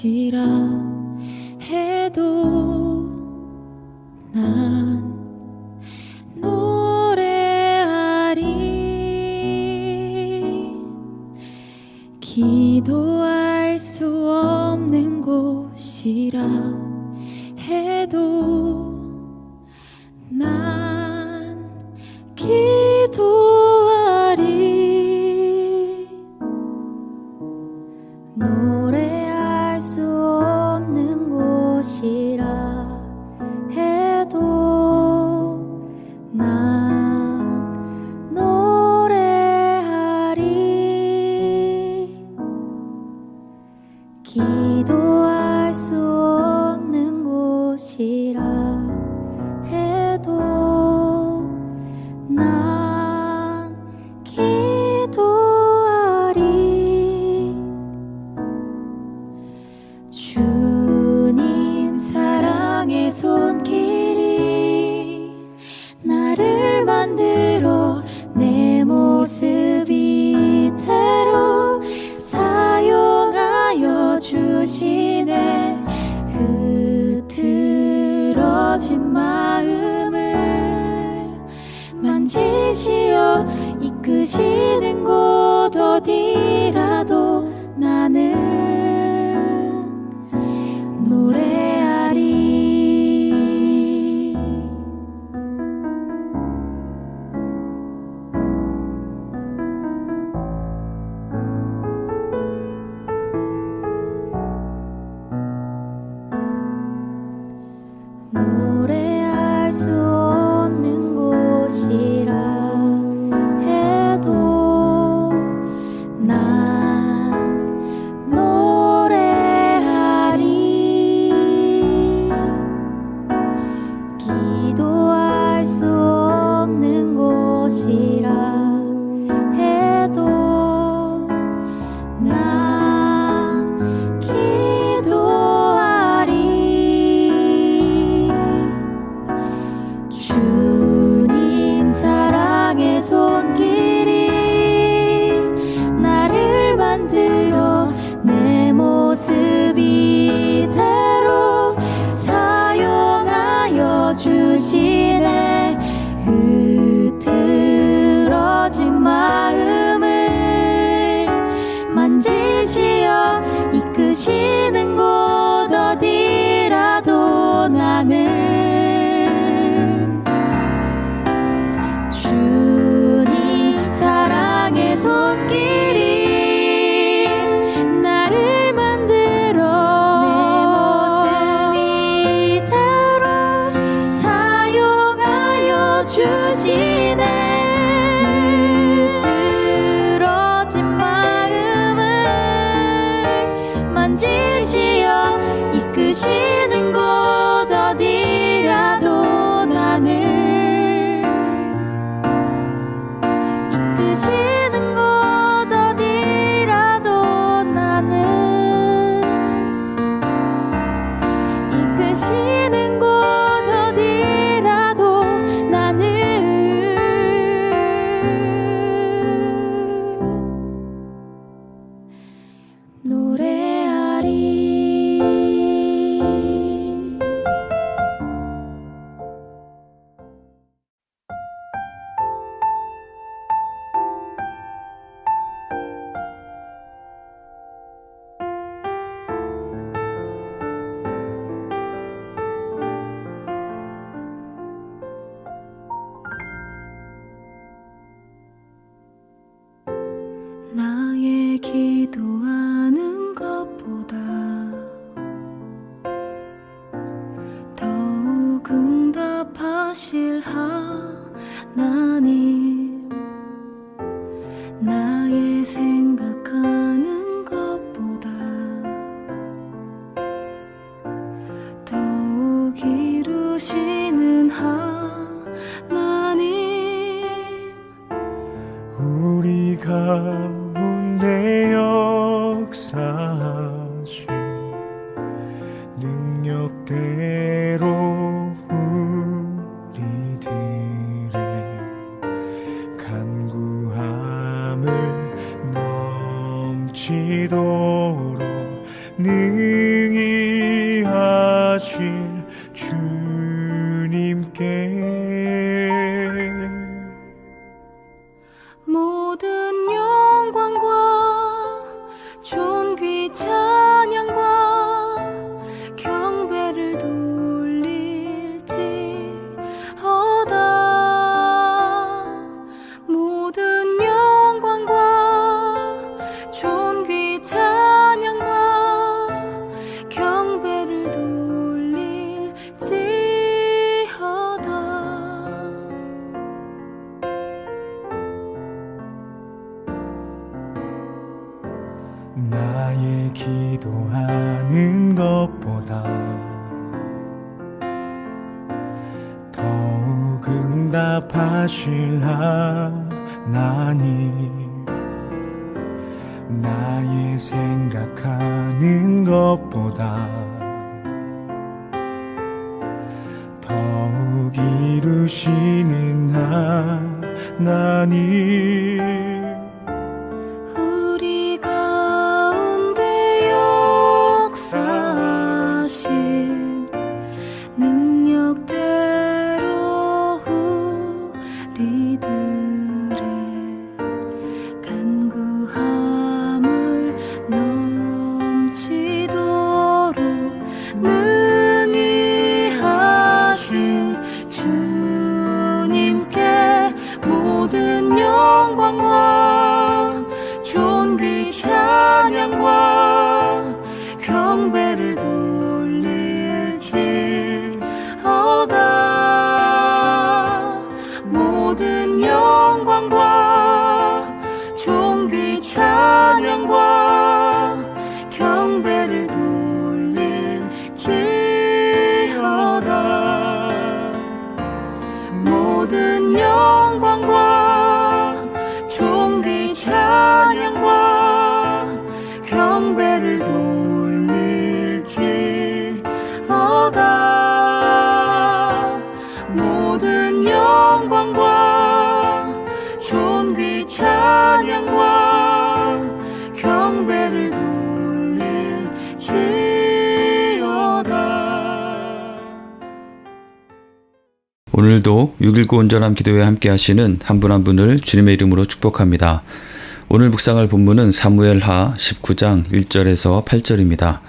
것이라 해도 난 노래하리. 기도할 수 없는 곳이라 해도 난 기도하리. 노래할 수 없는 곳이라 해도 난 노래하리. 기도할 수 없는 곳이라 해도 난 기도하리. 주님 사랑의 손길이 나를 만들어 내 모습 이대로 사용하여 주시네. 흐트러진 마음을 만지시어 이끄시는 곳 어디라도 나는 노래하리. 노래할 수 없는 곳이라 해도 난 노래하리. 기도할 수 없는 곳이라 해도 난 기도하리. 주님 사랑의 손길이 나를 만들어 내 모습 이대로 사용하여 주시네. 흐트러진 마음을 만지시어 이끄시는 곳 어디라도 나는 주님 사랑의 손길이 나를 만들어 내 모습 이대로 사용하여 주시네. 흐트러진 마음을 만지시어 이끄시는 곳 어디라도 나는 이끄시는 곳 어디라도 나는 이끄시는 곳 어디라도 나는 노래하리. 나의 기도하는 것보다 더욱 응답하실 하나님. 나의 생각하는 것보다 더욱 이루시는 하나님. 우리 가운데 역사하신 능력대로 우리들의 기도하는 것보다 더욱 응답하실 하나님, 나의 생각하는 것보다 더욱 이루시는 하나님, 우리 가운데 역사하신 능력대로 우리들의 간구함을 넘치도록 능히 하실 주님께 모든 영광과 존귀 찬양과 경배를 돌릴지어다. 모든 영광과 존귀 찬양과 경배를 돌릴지어다. 모든 영광과 존귀 찬양과 경배를 돌릴지어다. 모든 영광과 존귀 찬양과 경배를 돌릴지어다. 오늘도 6.19 온전함 기도회에 함께 하시는 한 분 한 분을 주님의 이름으로 축복합니다. 오늘 묵상할 본문은 사무엘하 19장 1절에서 8절입니다.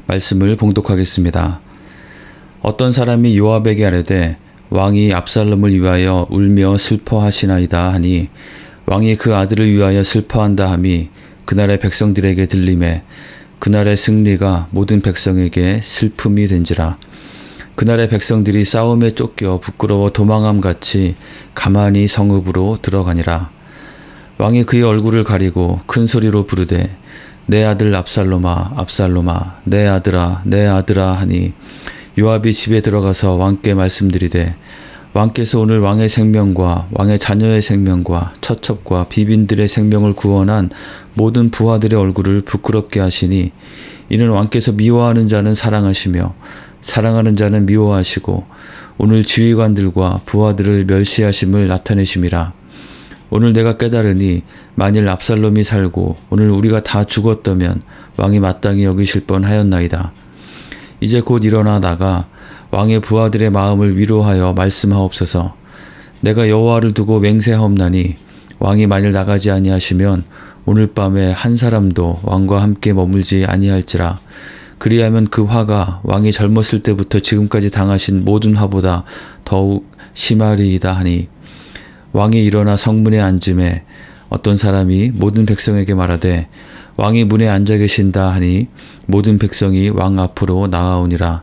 말씀을 봉독하겠습니다. 어떤 사람이 요압에게 아뢰되 왕이 압살롬을 위하여 울며 슬퍼하시나이다 하니 왕이 그 아들을 위하여 슬퍼한다 함이 그날의 백성들에게 들리매 그날의 승리가 모든 백성에게 슬픔이 된지라. 그날의 백성들이 싸움에 쫓겨 부끄러워 도망함같이 가만히 성읍으로 들어가니라. 왕이 그의 얼굴을 가리고 큰 소리로 부르되 내 아들 압살롬아 압살롬아 내 아들아 내 아들아 하니 요압이 집에 들어가서 왕께 말씀드리되 왕께서 오늘 왕의 생명과 왕의 자녀의 생명과 처첩과 비빈들의 생명을 구원한 모든 부하들의 얼굴을 부끄럽게 하시니 이는 왕께서 미워하는 자는 사랑하시며 사랑하는 자는 미워하시고 오늘 지휘관들과 부하들을 멸시하심을 나타내심이라. 오늘 내가 깨달으니 만일 압살롬이 살고 오늘 우리가 다 죽었다면 왕이 마땅히 여기실 뻔하였나이다. 이제 곧 일어나 나가 왕의 부하들의 마음을 위로하여 말씀하옵소서. 내가 여호와를 두고 맹세하옵나니 왕이 만일 나가지 아니하시면 오늘 밤에 한 사람도 왕과 함께 머물지 아니할지라. 그리하면 그 화가 왕이 젊었을 때부터 지금까지 당하신 모든 화보다 더욱 심하리이다 하니 왕이 일어나 성문에 앉음에 어떤 사람이 모든 백성에게 말하되 왕이 문에 앉아 계신다 하니 모든 백성이 왕 앞으로 나아오니라.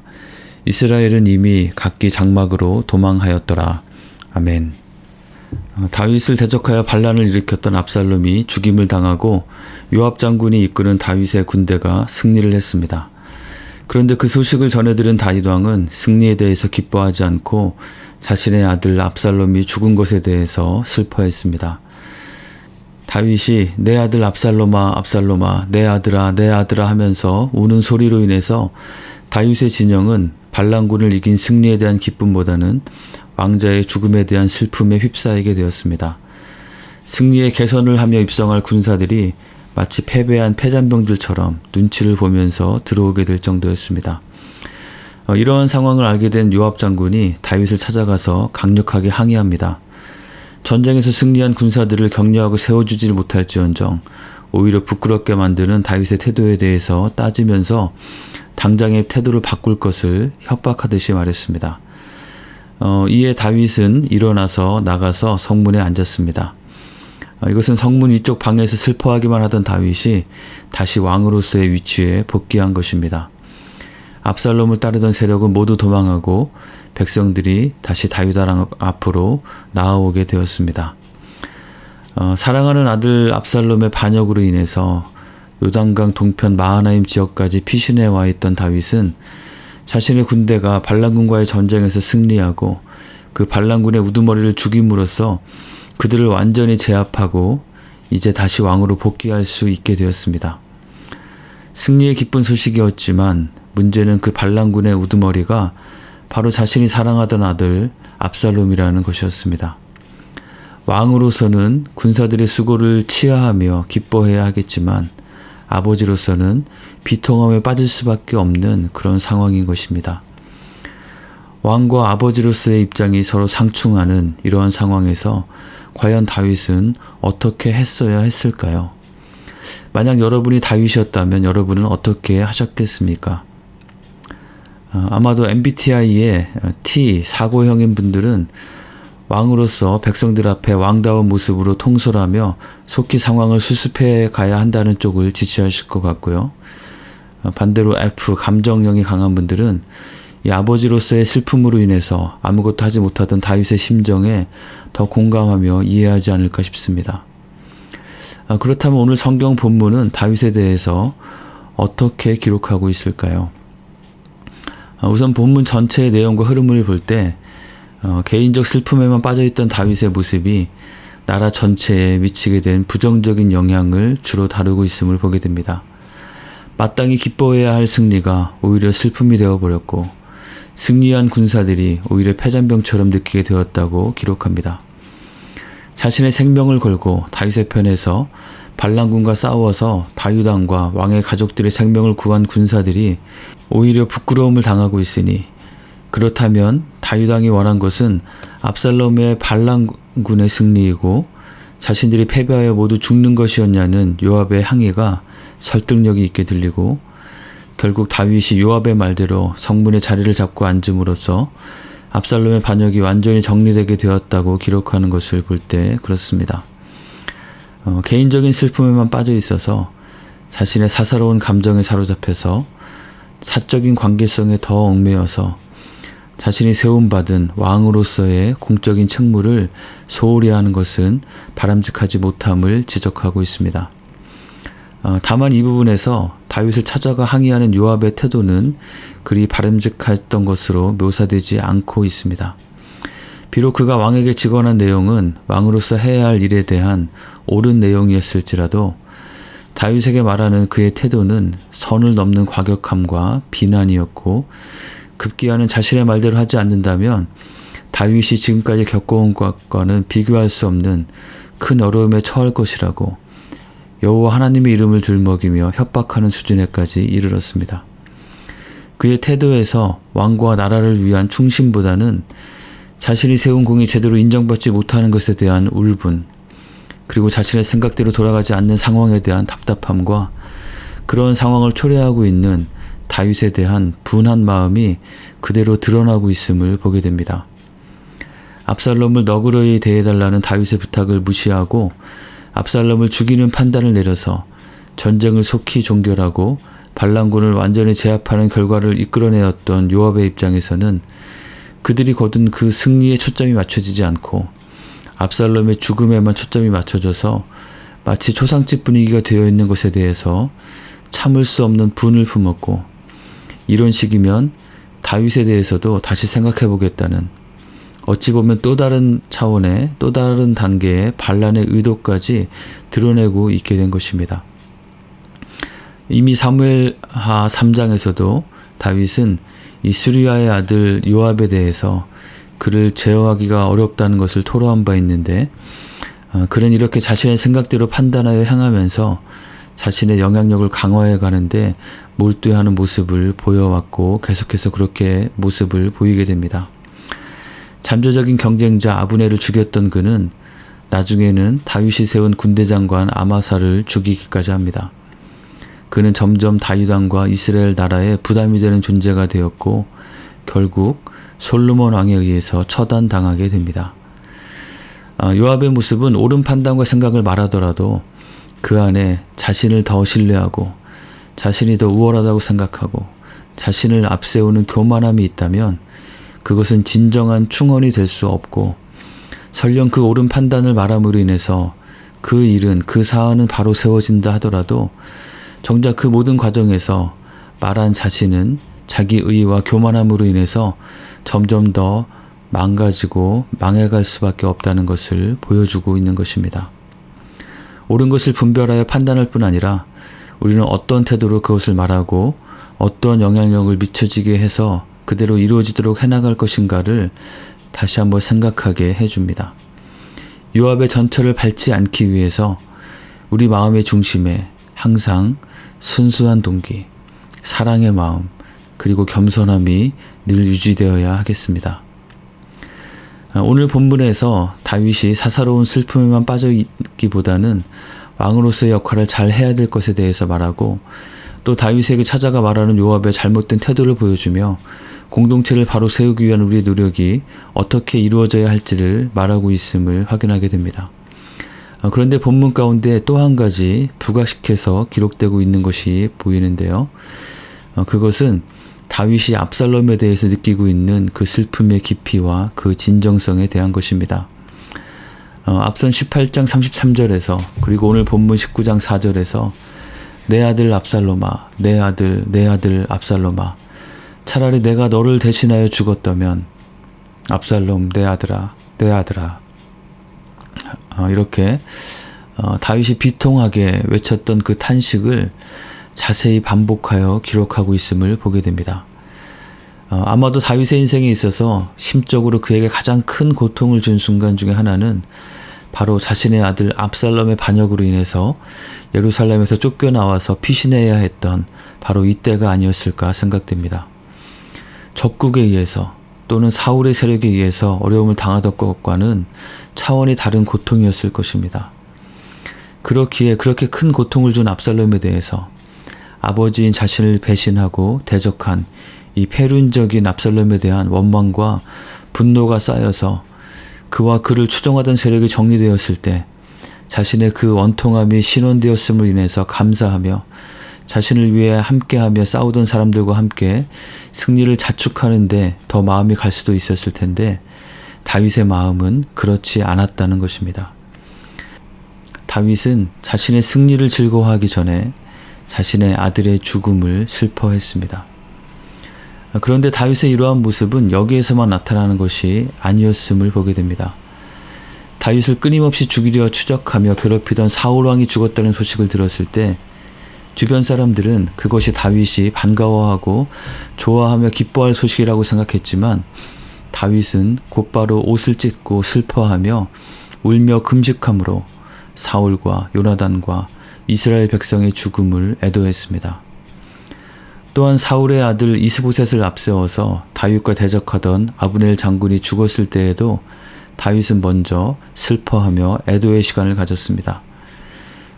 이스라엘은 이미 각기 장막으로 도망하였더라. 아멘. 다윗을 대적하여 반란을 일으켰던 압살롬이 죽임을 당하고 요압 장군이 이끄는 다윗의 군대가 승리를 했습니다. 그런데 그 소식을 전해들은 다윗 왕은 승리에 대해서 기뻐하지 않고 자신의 아들 압살롬이 죽은 것에 대해서 슬퍼했습니다. 다윗이 내 아들 압살롬아 압살롬아 내 아들아 내 아들아 하면서 우는 소리로 인해서 다윗의 진영은 반란군을 이긴 승리에 대한 기쁨보다는 왕자의 죽음에 대한 슬픔에 휩싸이게 되었습니다. 승리의 개선을 하며 입성할 군사들이 마치 패배한 패잔병들처럼 눈치를 보면서 들어오게 될 정도였습니다. 이러한 상황을 알게 된 요압 장군이 다윗을 찾아가서 강력하게 항의합니다. 전쟁에서 승리한 군사들을 격려하고 세워주지 못할지언정 오히려 부끄럽게 만드는 다윗의 태도에 대해서 따지면서 당장의 태도를 바꿀 것을 협박하듯이 말했습니다. 이에 다윗은 일어나서 나가서 성문에 앉았습니다. 이것은 성문 위쪽 방에서 슬퍼하기만 하던 다윗이 다시 왕으로서의 위치에 복귀한 것입니다. 압살롬을 따르던 세력은 모두 도망하고 백성들이 다시 다윗 앞으로 나아오게 되었습니다. 사랑하는 아들 압살롬의 반역으로 인해서 요단강 동편 마하나임 지역까지 피신해 와 있던 다윗은 자신의 군대가 발람군과의 전쟁에서 승리하고 그 발람군의 우두머리를 죽임으로써 그들을 완전히 제압하고 이제 다시 왕으로 복귀할 수 있게 되었습니다. 승리의 기쁜 소식이었지만 문제는 그 발람군의 우두머리가 바로 자신이 사랑하던 아들 압살롬이라는 것이었습니다. 왕으로서는 군사들의 수고를 치하하며 기뻐해야 하겠지만 아버지로서는 비통함에 빠질 수밖에 없는 그런 상황인 것입니다. 왕과 아버지로서의 입장이 서로 상충하는 이러한 상황에서 과연 다윗은 어떻게 했어야 했을까요? 만약 여러분이 다윗이었다면 여러분은 어떻게 하셨겠습니까? 아마도 MBTI의 T 사고형인 분들은 왕으로서 백성들 앞에 왕다운 모습으로 통솔하며 속히 상황을 수습해 가야 한다는 쪽을 지지하실 것 같고요. 반대로 F 감정형이 강한 분들은 이 아버지로서의 슬픔으로 인해서 아무것도 하지 못하던 다윗의 심정에 더 공감하며 이해하지 않을까 싶습니다. 그렇다면 오늘 성경 본문은 다윗에 대해서 어떻게 기록하고 있을까요? 우선 본문 전체의 내용과 흐름을 볼 때 개인적 슬픔에만 빠져있던 다윗의 모습이 나라 전체에 미치게 된 부정적인 영향을 주로 다루고 있음을 보게 됩니다. 마땅히 기뻐해야 할 승리가 오히려 슬픔이 되어버렸고 승리한 군사들이 오히려 패잔병처럼 느끼게 되었다고 기록합니다. 자신의 생명을 걸고 다윗의 편에서 발람군과 싸워서 다윗 왕과 왕의 가족들의 생명을 구한 군사들이 오히려 부끄러움을 당하고 있으니 그렇다면 다윗 왕이 원한 것은 압살롬의 발람군의 승리이고 자신들이 패배하여 모두 죽는 것이었냐는 요압의 항의가 설득력이 있게 들리고 결국 다윗이 요압의 말대로 성문에 자리를 잡고 앉음으로써 압살롬의 반역이 완전히 정리되게 되었다고 기록하는 것을 볼 때 그렇습니다. 개인적인 슬픔에만 빠져 있어서 자신의 사사로운 감정에 사로잡혀서 사적인 관계성에 더 얽매여서 자신이 세움받은 왕으로서의 공적인 책무를 소홀히 하는 것은 바람직하지 못함을 지적하고 있습니다. 다만 이 부분에서 다윗을 찾아가 항의하는 요압의 태도는 그리 바람직했던 것으로 묘사되지 않고 있습니다. 비록 그가 왕에게 직언한 내용은 왕으로서 해야 할 일에 대한 옳은 내용이었을지라도 다윗에게 말하는 그의 태도는 선을 넘는 과격함과 비난이었고 급기야는 자신의 말대로 하지 않는다면 다윗이 지금까지 겪어온 것과는 비교할 수 없는 큰 어려움에 처할 것이라고 여호와 하나님의 이름을 들먹이며 협박하는 수준에까지 이르렀습니다. 그의 태도에서 왕과 나라를 위한 충심보다는 자신이 세운 공이 제대로 인정받지 못하는 것에 대한 울분, 그리고 자신의 생각대로 돌아가지 않는 상황에 대한 답답함과 그런 상황을 초래하고 있는 다윗에 대한 분한 마음이 그대로 드러나고 있음을 보게 됩니다. 압살롬을 너그러이 대해달라는 다윗의 부탁을 무시하고 압살롬을 죽이는 판단을 내려서 전쟁을 속히 종결하고 발람군을 완전히 제압하는 결과를 이끌어내었던 요압의 입장에서는 그들이 거둔 그 승리에 초점이 맞춰지지 않고 압살롬의 죽음에만 초점이 맞춰져서 마치 초상집 분위기가 되어 있는 것에 대해서 참을 수 없는 분을 품었고, 이런 식이면 다윗에 대해서도 다시 생각해 보겠다는, 어찌 보면 또 다른 차원의 또 다른 단계의 반란의 의도까지 드러내고 있게 된 것입니다. 이미 사무엘하 3장에서도 다윗은 이 스루야의 아들 요압에 대해서 그를 제어하기가 어렵다는 것을 토로한 바 있는데, 그는 이렇게 자신의 생각대로 판단하여 행하면서 자신의 영향력을 강화해 가는데 몰두하는 모습을 보여왔고 계속해서 그렇게 모습을 보이게 됩니다. 잠재적인 경쟁자 아브넬을 죽였던 그는 나중에는 다윗이 세운 군대 장관 아마사를 죽이기까지 합니다. 그는 점점 다윗 왕과 이스라엘 나라에 부담이 되는 존재가 되었고 결국 솔로몬 왕에 의해서 처단당하게 됩니다. 요압의 모습은 옳은 판단과 생각을 말하더라도 그 안에 자신을 더 신뢰하고 자신이 더 우월하다고 생각하고 자신을 앞세우는 교만함이 있다면 그것은 진정한 충언이 될 수 없고, 설령 그 옳은 판단을 말함으로 인해서 그 일은, 그 사안은 바로 세워진다 하더라도 정작 그 모든 과정에서 말한 자신은 자기 의의와 교만함으로 인해서 점점 더 망가지고 망해갈 수밖에 없다는 것을 보여주고 있는 것입니다. 옳은 것을 분별하여 판단할 뿐 아니라 우리는 어떤 태도로 그것을 말하고 어떤 영향력을 미쳐지게 해서 그대로 이루어지도록 해나갈 것인가를 다시 한번 생각하게 해줍니다. 요압의 전철을 밟지 않기 위해서 우리 마음의 중심에 항상 순수한 동기, 사랑의 마음, 그리고 겸손함이 늘 유지되어야 하겠습니다. 오늘 본문에서 다윗이 사사로운 슬픔에만 빠져 있기보다는 왕으로서의 역할을 잘 해야 될 것에 대해서 말하고 또 다윗에게 찾아가 말하는 요압의 잘못된 태도를 보여주며 공동체를 바로 세우기 위한 우리의 노력이 어떻게 이루어져야 할지를 말하고 있음을 확인하게 됩니다. 그런데 본문 가운데 또 한 가지 부가시켜서 기록되고 있는 것이 보이는데요. 그것은 다윗이 압살롬에 대해서 느끼고 있는 그 슬픔의 깊이와 그 진정성에 대한 것입니다. 앞선 18장 33절에서 그리고 오늘 본문 19장 4절에서 내 아들 압살롬아, 내 아들 압살롬아, 차라리 내가 너를 대신하여 죽었다면 압살롬 내 아들아 이렇게 다윗이 비통하게 외쳤던 그 탄식을 자세히 반복하여 기록하고 있음을 보게 됩니다. 아마도 다윗의 인생에 있어서 심적으로 그에게 가장 큰 고통을 준 순간 중에 하나는 바로 자신의 아들 압살롬의 반역으로 인해서 예루살렘에서 쫓겨나와서 피신해야 했던 바로 이때가 아니었을까 생각됩니다. 적국에 의해서 또는 사울의 세력에 의해서 어려움을 당하던 것과는 차원이 다른 고통이었을 것입니다. 그렇기에 그렇게 큰 고통을 준 압살롬에 대해서 아버지인 자신을 배신하고 대적한 이 패륜적인 압살롬에 대한 원망과 분노가 쌓여서 그와 그를 추종하던 세력이 정리되었을 때 자신의 그 원통함이 신원되었음을 인해서 감사하며 자신을 위해 함께하며 싸우던 사람들과 함께 승리를 자축하는데 더 마음이 갈 수도 있었을 텐데 다윗의 마음은 그렇지 않았다는 것입니다. 다윗은 자신의 승리를 즐거워하기 전에 자신의 아들의 죽음을 슬퍼했습니다. 그런데 다윗의 이러한 모습은 여기에서만 나타나는 것이 아니었음을 보게 됩니다. 다윗을 끊임없이 죽이려 추적하며 괴롭히던 사울왕이 죽었다는 소식을 들었을 때 주변 사람들은 그것이 다윗이 반가워하고 좋아하며 기뻐할 소식이라고 생각했지만 다윗은 곧바로 옷을 찢고 슬퍼하며 울며 금식함으로 사울과 요나단과 이스라엘 백성의 죽음을 애도했습니다. 또한 사울의 아들 이스보셋을 앞세워서 다윗과 대적하던 아브넬 장군이 죽었을 때에도 다윗은 먼저 슬퍼하며 애도의 시간을 가졌습니다.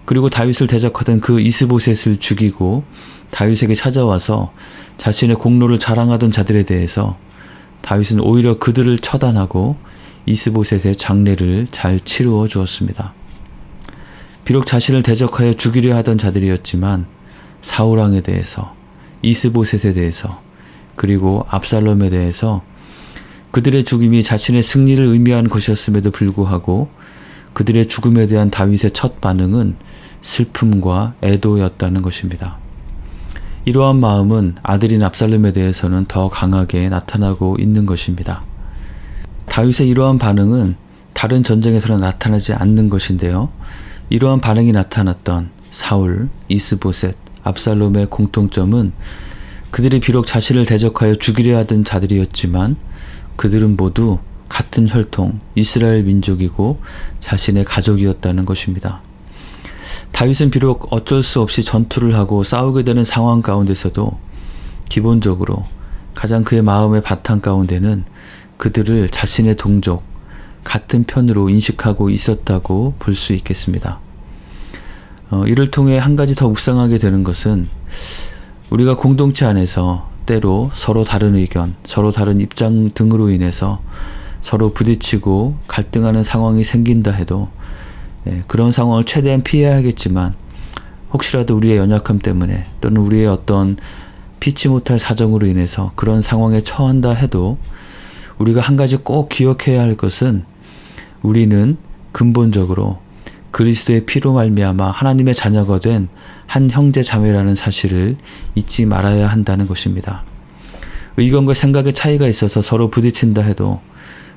그리고 다윗을 대적하던 그 이스보셋을 죽이고 다윗에게 찾아와서 자신의 공로를 자랑하던 자들에 대해서 다윗은 오히려 그들을 처단하고 이스보셋의 장례를 잘 치루어 주었습니다. 비록 자신을 대적하여 죽이려 하던 자들이었지만 사울왕에 대해서, 이스보셋에 대해서, 그리고 압살롬에 대해서 그들의 죽임이 자신의 승리를 의미한 것이었음에도 불구하고 그들의 죽음에 대한 다윗의 첫 반응은 슬픔과 애도였다는 것입니다. 이러한 마음은 아들인 압살롬에 대해서는 더 강하게 나타나고 있는 것입니다. 다윗의 이러한 반응은 다른 전쟁에서는 나타나지 않는 것인데요. 이러한 반응이 나타났던 사울, 이스보셋, 압살롬의 공통점은 그들이 비록 자신을 대적하여 죽이려 하던 자들이었지만 그들은 모두 같은 혈통, 이스라엘 민족이고 자신의 가족이었다는 것입니다. 다윗은 비록 어쩔 수 없이 전투를 하고 싸우게 되는 상황 가운데서도 기본적으로 가장 그의 마음의 바탕 가운데는 그들을 자신의 동족, 같은 편으로 인식하고 있었다고 볼 수 있겠습니다. 이를 통해 한 가지 더 묵상하게 되는 것은 우리가 공동체 안에서 때로 서로 다른 의견, 서로 다른 입장 등으로 인해서 서로 부딪히고 갈등하는 상황이 생긴다 해도 그런 상황을 최대한 피해야겠지만 혹시라도 우리의 연약함 때문에 또는 우리의 어떤 피치 못할 사정으로 인해서 그런 상황에 처한다 해도 우리가 한 가지 꼭 기억해야 할 것은 우리는 근본적으로 그리스도의 피로 말미암아 하나님의 자녀가 된 한 형제 자매라는 사실을 잊지 말아야 한다는 것입니다. 의견과 생각의 차이가 있어서 서로 부딪힌다 해도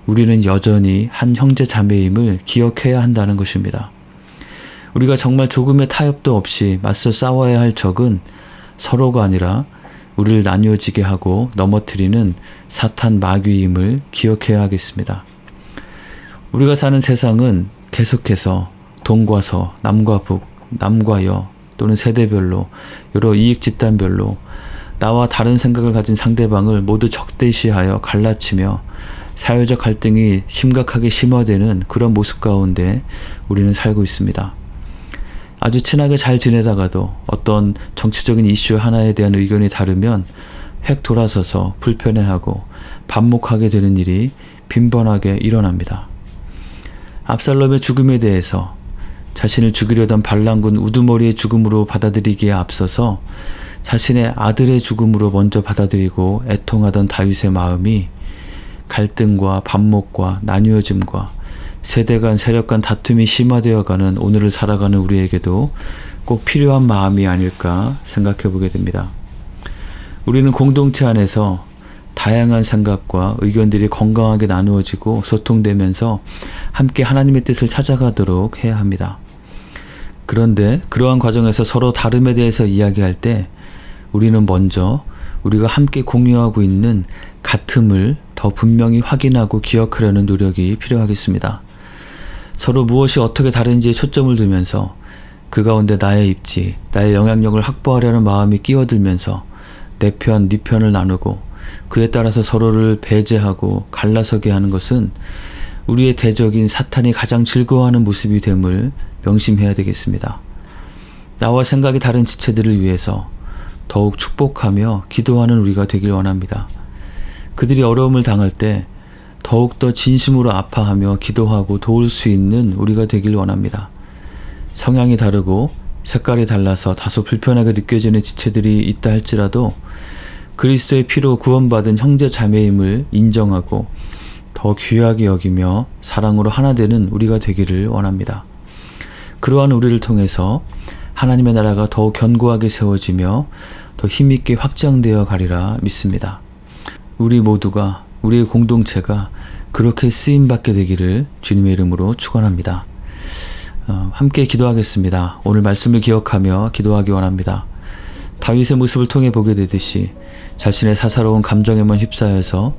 우리는 여전히 한 형제 자매임을 기억해야 한다는 것입니다. 우리가 정말 조금의 타협도 없이 맞서 싸워야 할 적은 서로가 아니라 우리를 나뉘어지게 하고 넘어뜨리는 사탄 마귀임을 기억해야 하겠습니다. 우리가 사는 세상은 계속해서 동과 서, 남과 북, 남과 여 또는 세대별로 여러 이익 집단별로 나와 다른 생각을 가진 상대방을 모두 적대시하여 갈라치며 사회적 갈등이 심각하게 심화되는 그런 모습 가운데 우리는 살고 있습니다. 아주 친하게 잘 지내다가도 어떤 정치적인 이슈 하나에 대한 의견이 다르면 획 돌아서서 불편해하고 반목하게 되는 일이 빈번하게 일어납니다. 압살롬의 죽음에 대해서 자신을 죽이려던 반란군 우두머리의 죽음으로 받아들이기에 앞서서 자신의 아들의 죽음으로 먼저 받아들이고 애통하던 다윗의 마음이 갈등과 반목과 나뉘어짐과 세대 간 세력 간 다툼이 심화되어가는 오늘을 살아가는 우리에게도 꼭 필요한 마음이 아닐까 생각해 보게 됩니다. 우리는 공동체 안에서 다양한 생각과 의견들이 건강하게 나누어지고 소통되면서 함께 하나님의 뜻을 찾아가도록 해야 합니다. 그런데 그러한 과정에서 서로 다름에 대해서 이야기할 때 우리는 먼저 우리가 함께 공유하고 있는 같음을 더 분명히 확인하고 기억하려는 노력이 필요하겠습니다. 서로 무엇이 어떻게 다른지에 초점을 두면서 그 가운데 나의 입지, 나의 영향력을 확보하려는 마음이 끼어들면서 내 편, 네 편을 나누고 그에 따라서 서로를 배제하고 갈라서게 하는 것은 우리의 대적인 사탄이 가장 즐거워하는 모습이 됨을 명심해야 되겠습니다. 나와 생각이 다른 지체들을 위해서 더욱 축복하며 기도하는 우리가 되길 원합니다. 그들이 어려움을 당할 때 더욱더 진심으로 아파하며 기도하고 도울 수 있는 우리가 되길 원합니다. 성향이 다르고 색깔이 달라서 다소 불편하게 느껴지는 지체들이 있다 할지라도 그리스도의 피로 구원받은 형제 자매임을 인정하고 더 귀하게 여기며 사랑으로 하나 되는 우리가 되기를 원합니다. 그러한 우리를 통해서 하나님의 나라가 더욱 견고하게 세워지며 더 힘있게 확장되어 가리라 믿습니다. 우리 모두가 우리의 공동체가 그렇게 쓰임받게 되기를 주님의 이름으로 축원합니다. 함께 기도하겠습니다. 오늘 말씀을 기억하며 기도하기 원합니다. 다윗의 모습을 통해 보게 되듯이 자신의 사사로운 감정에만 휩싸여서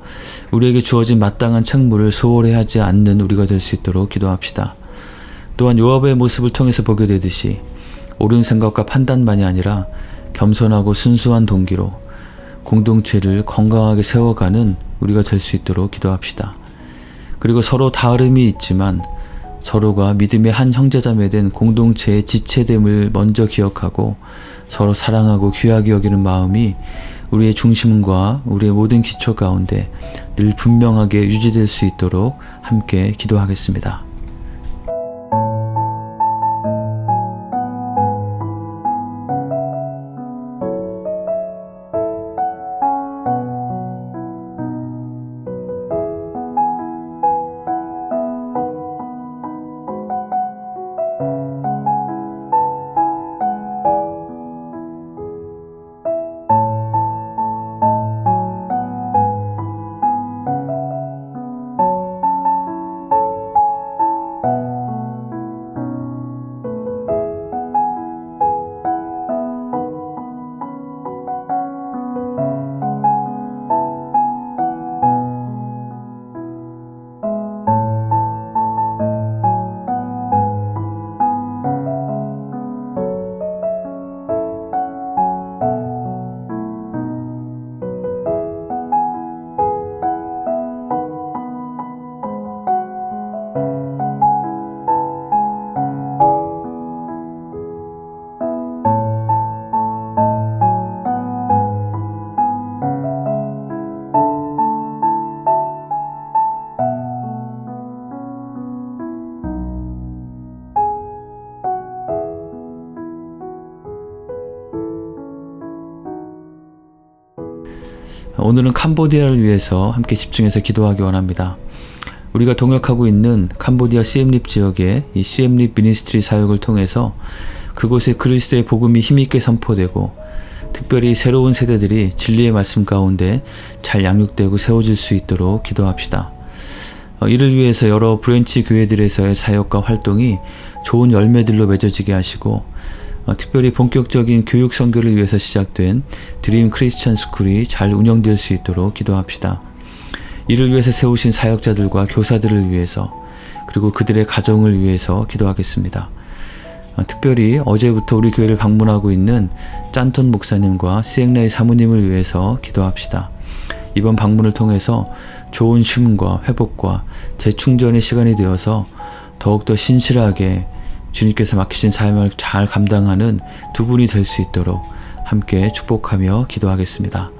우리에게 주어진 마땅한 책무를 소홀히 하지 않는 우리가 될 수 있도록 기도합시다. 또한 요압의 모습을 통해서 보게 되듯이 옳은 생각과 판단만이 아니라 겸손하고 순수한 동기로 공동체를 건강하게 세워가는 우리가 될 수 있도록 기도합시다. 그리고 서로 다름이 있지만 서로가 믿음의 한 형제자매 된 공동체의 지체됨을 먼저 기억하고 서로 사랑하고 귀하게 여기는 마음이 우리의 중심과 우리의 모든 기초 가운데 늘 분명하게 유지될 수 있도록 함께 기도하겠습니다. 오늘은 캄보디아를 위해서 함께 집중해서 기도하기 원합니다. 우리가 동역하고 있는 캄보디아 시엠립 지역의 이 시엠립 미니스트리 사역을 통해서 그곳에 그리스도의 복음이 힘있게 선포되고 특별히 새로운 세대들이 진리의 말씀 가운데 잘 양육되고 세워질 수 있도록 기도합시다. 이를 위해서 여러 브랜치 교회들에서의 사역과 활동이 좋은 열매들로 맺어지게 하시고 특별히 본격적인 교육 선교를 위해서 시작된 드림 크리스천 스쿨이 잘 운영될 수 있도록 기도합시다. 이를 위해서 세우신 사역자들과 교사들을 위해서 그리고 그들의 가정을 위해서 기도하겠습니다. 특별히 어제부터 우리 교회를 방문하고 있는 짠톤 목사님과 시앵라이 사모님을 위해서 기도합시다. 이번 방문을 통해서 좋은 쉼과 회복과 재충전의 시간이 되어서 더욱더 신실하게 주님께서 맡기신 사명을 잘 감당하는 두 분이 될 수 있도록 함께 축복하며 기도하겠습니다.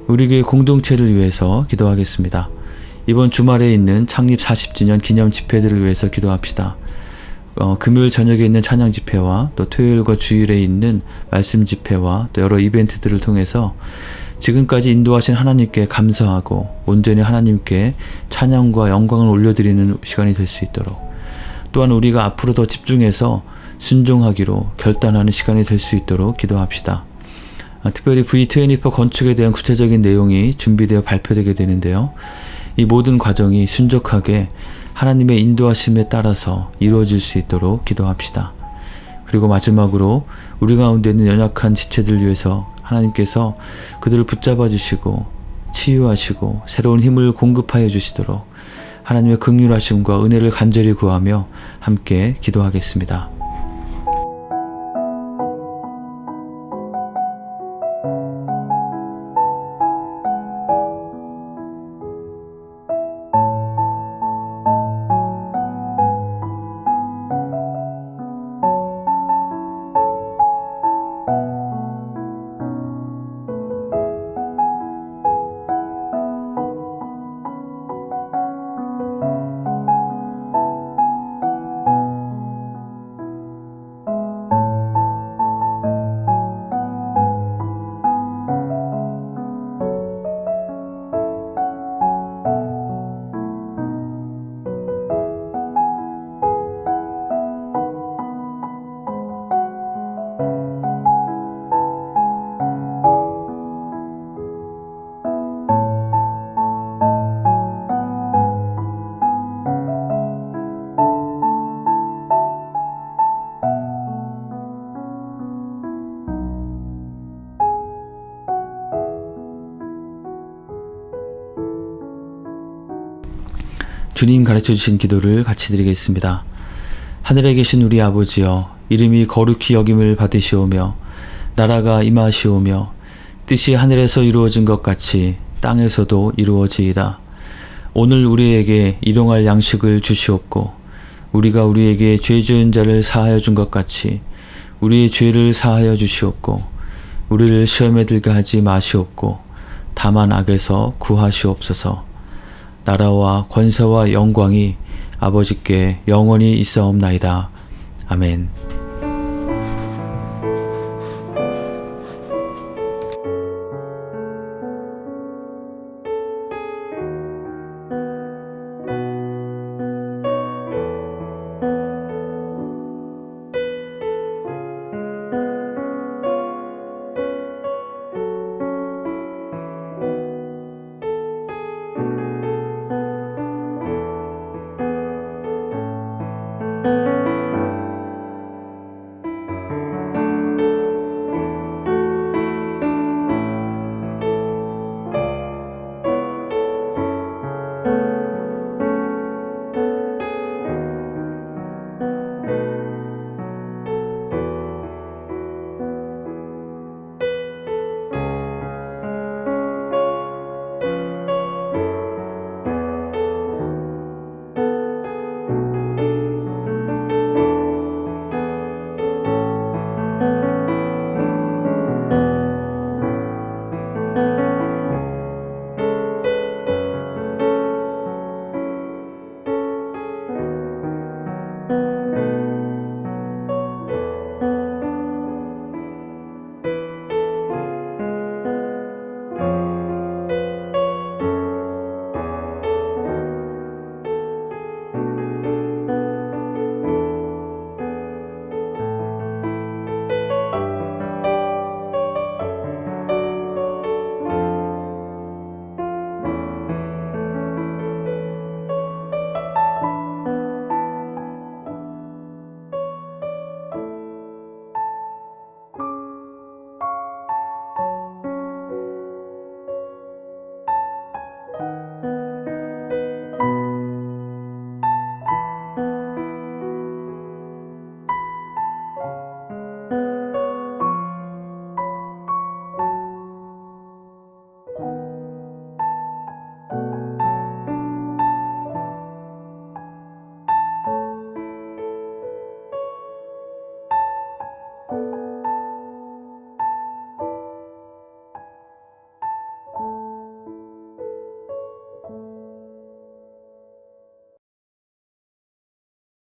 우리 교회 공동체를 위해서 기도하겠습니다. 이번 주말에 있는 창립 40주년 기념 집회들을 위해서 기도합시다. 금요일 저녁에 있는 찬양 집회와 또 토요일과 주일에 있는 말씀 집회와 또 여러 이벤트들을 통해서 지금까지 인도하신 하나님께 감사하고 온전히 하나님께 찬양과 영광을 올려드리는 시간이 될 수 있도록, 또한 우리가 앞으로 더 집중해서 순종하기로 결단하는 시간이 될 수 있도록 기도합시다. 특별히 V24 건축에 대한 구체적인 내용이 준비되어 발표되게 되는데요. 이 모든 과정이 순적하게 하나님의 인도하심에 따라서 이루어질 수 있도록 기도합시다. 그리고 마지막으로 우리 가운데 있는 연약한 지체들 위해서 하나님께서 그들을 붙잡아 주시고 치유하시고 새로운 힘을 공급하여 주시도록 하나님의 긍휼하심과 은혜를 간절히 구하며 함께 기도하겠습니다. 주님 가르쳐주신 기도를 같이 드리겠습니다. 하늘에 계신 우리 아버지여, 이름이 거룩히 여김을 받으시오며 나라가 임하시오며 뜻이 하늘에서 이루어진 것 같이 땅에서도 이루어지이다. 오늘 우리에게 일용할 양식을 주시옵고 우리가 우리에게 죄 지은 자를 사하여 준 것 같이 우리의 죄를 사하여 주시옵고 우리를 시험에 들게 하지 마시옵고 다만 악에서 구하시옵소서. 나라와 권세와 영광이 아버지께 영원히 있사옵나이다. 아멘.